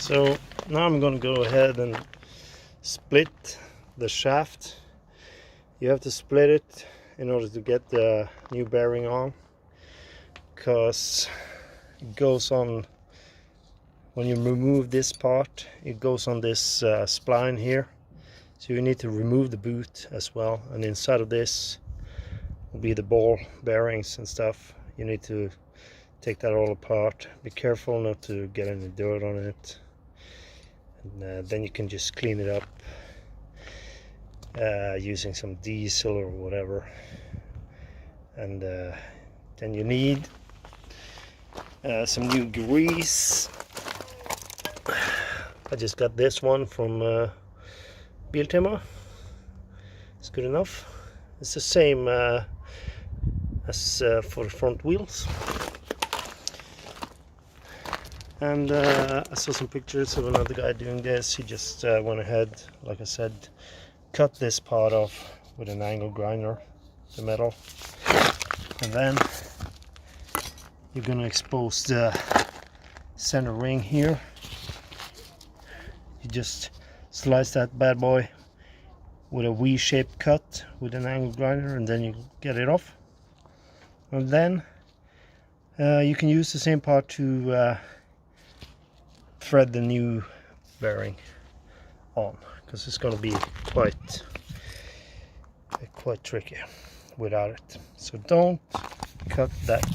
So now I'm going to go ahead and split the shaft. You have to split it in order to get the new bearing on, because it goes on when you remove this part. It goes on this spline here, so you need to remove the boot as well, and inside of this will be the ball bearings and stuff. You need to take that all apart. Be careful not to get any dirt on it, and then you can just clean it up using some diesel or whatever. And then you need some new grease. I just got this one from Biltema. It's good enough. It's the same as for the front wheels. And I saw some pictures of another guy doing this. He just went ahead, like I said, cut this part off with an angle grinder, the metal, and then you're going to expose the center ring here. You just slice that bad boy with a V-shaped cut with an angle grinder, and then you get it off. And then you can use the same part to thread the new bearing on, because it's going to be quite tricky without it. So don't cut that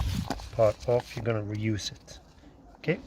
part off, you're going to reuse it. Okay.